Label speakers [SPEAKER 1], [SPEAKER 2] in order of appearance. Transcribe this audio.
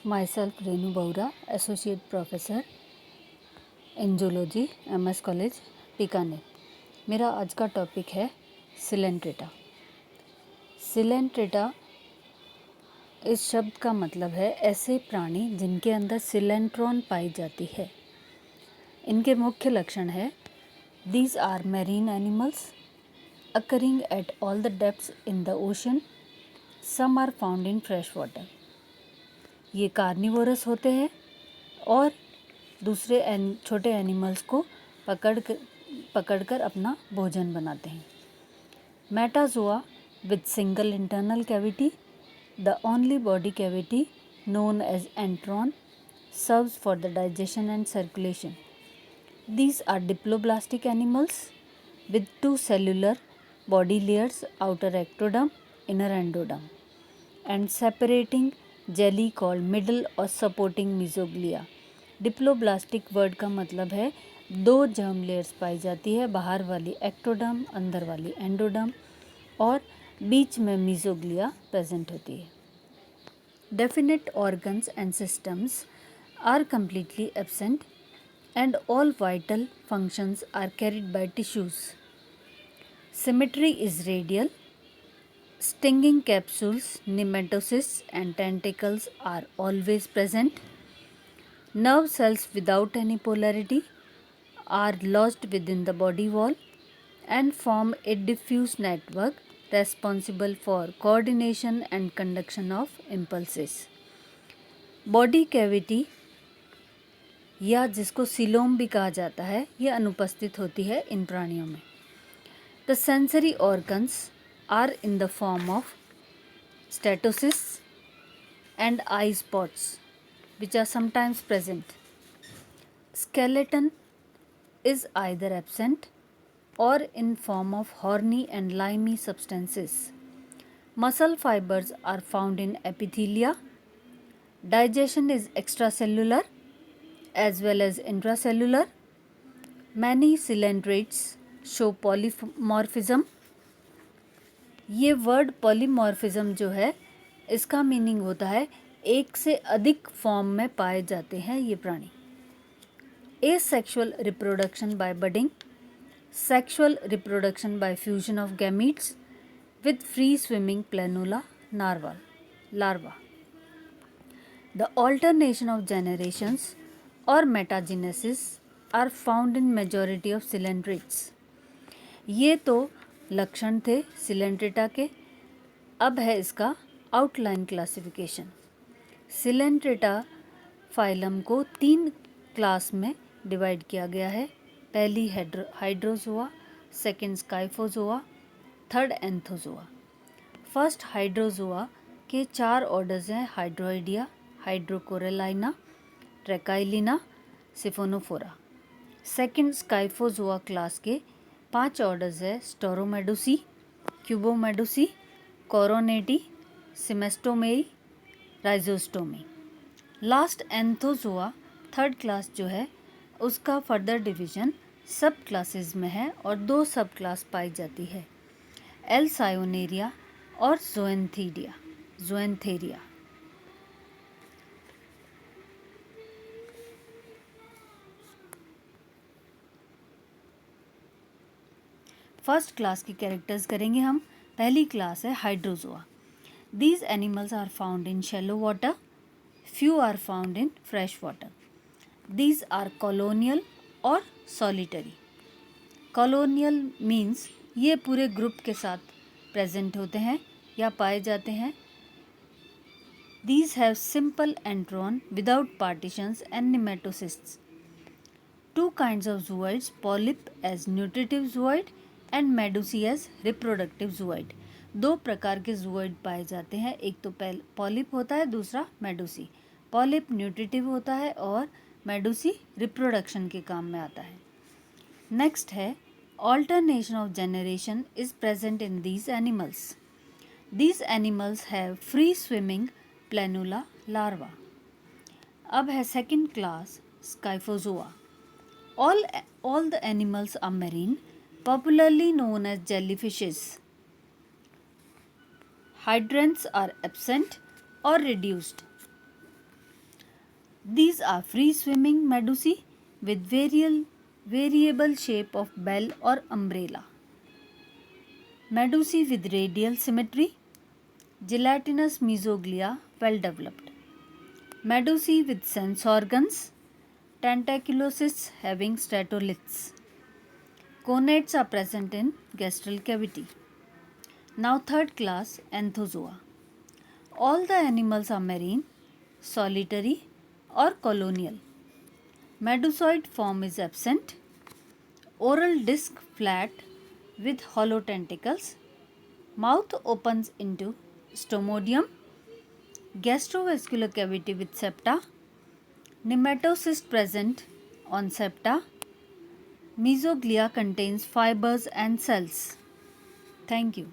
[SPEAKER 1] Myself Renu Baura, Associate Professor in Zoology, MS College, Bikaner. मेरा आज का टॉपिक है सिलेंट्रेटा। सिलेंट्रेटा इस शब्द का मतलब है ऐसे प्राणी जिनके अंदर सिलेंट्रॉन पाई जाती है। इनके मुख्य लक्षण है these are marine animals occurring at all the depths in the ocean. Some are found in fresh water. ये कार्निवोरस होते हैं और दूसरे छोटे एनिमल्स को पकड़कर अपना भोजन बनाते हैं। Metazoa with single internal cavity, the only body cavity known as antron, serves for the digestion and circulation. These are diploblastic animals with two cellular body layers, outer ectoderm, inner endoderm, and separating jelly called middle or supporting mesoglea. Diploblastic word का मतलब है दो germ layers पाई जाती है, बाहर वाली ectoderm, अंदर वाली एंडोडर्म और बीच में मीजोग्लिया प्रेजेंट होती है। Definite organs and systems are completely absent and all vital functions are carried by tissues. Symmetry is radial. Stinging capsules, nematocysts and tentacles are always present. Nerve cells without any polarity are lodged within the body wall and form a diffuse network responsible for coordination and conduction of impulses. Body cavity या जिसको coelom भी कहा जाता है, ये अनुपस्थित होती है इन प्राणियों में। The sensory organs are in the form of statocysts and eye spots which are sometimes present. Skeleton is either absent or in form of horny and limy substances. Muscle fibers are found in epithelia. Digestion is extracellular as well as intracellular. Many coelentrates show polymorphism. ये word polymorphism जो है इसका meaning होता है एक से अधिक form में पाए जाते हैं ये प्राणी। Asexual reproduction by budding, sexual reproduction by fusion of gametes with free swimming planula larva. The alternation of generations और metagenesis are found in majority of coelenterates. ये तो लक्षण थे सिलेंट्रेटा के। अब है इसका आउटलाइन क्लासिफिकेशन। सिलेंट्रेटा फाइलम को 3 क्लास में डिवाइड किया गया है। पहली Hydrozoa, second Scyphozoa, third Anthozoa. First Hydrozoa के 4 ऑर्डर्स हैं, हाइड्रोइडिया, हाइड्रोकोरेलाइना, ट्रैकाइलिना, सिफोनोफोरा। सेकंड स्काइफोजोआ क्लास के 5 ऑर्डर्स है, स्टोरोमेडुसी, क्यूबोमेडुसी, कोरोनेटी, सिमेस्टोमेई, राइजोस्टोमी। लास्ट एंथोजोआ थर्ड क्लास जो है उसका फर्दर डिवीजन सब क्लासेस में है और 2 सब क्लास पाई जाती है, एल्सायोनेरिया और जोएंथेरिया। फर्स्ट क्लास की कैरेक्टर्स करेंगे हम। पहली क्लास है Hydrozoa. These animals are found in shallow water, few are found in fresh water. These are colonial और सॉलिटरी। कॉलोनियल मीन्स ये पूरे ग्रुप के साथ प्रेजेंट होते हैं या पाए जाते हैं। These have simple enteron without partitions and nematocysts. 2 kinds of zooids, polyp as nutritive zooid and medusae as reproductive zooid. 2 प्रकार के जूआइड पाए जाते हैं, एक तो पॉलिप होता है, दूसरा मेडुसी। पॉलिप न्यूट्रिटिव होता है और मेडुसी रिप्रोडक्शन के काम में आता है। नेक्स्ट है alternation of generation is present in these animals. These animals have free swimming planula larva. अब है second class Scyphozoa. All the animals are marine, popularly known as jellyfishes. Hydrants are absent or reduced. These are free swimming medusae with variable shape of bell or umbrella. Medusae with radial symmetry, gelatinous mesoglea well developed. Medusae with sense organs, tentaculocysts having stratoliths. Conates are present in gastral cavity. Now third class, Anthozoa. All the animals are marine, solitary or colonial. Medusoid form is absent. Oral disc flat with hollow tentacles. Mouth opens into stomodium. Gastrovascular cavity with septa. Nematocyst present on septa. Mesoglea contains fibers and cells. Thank you.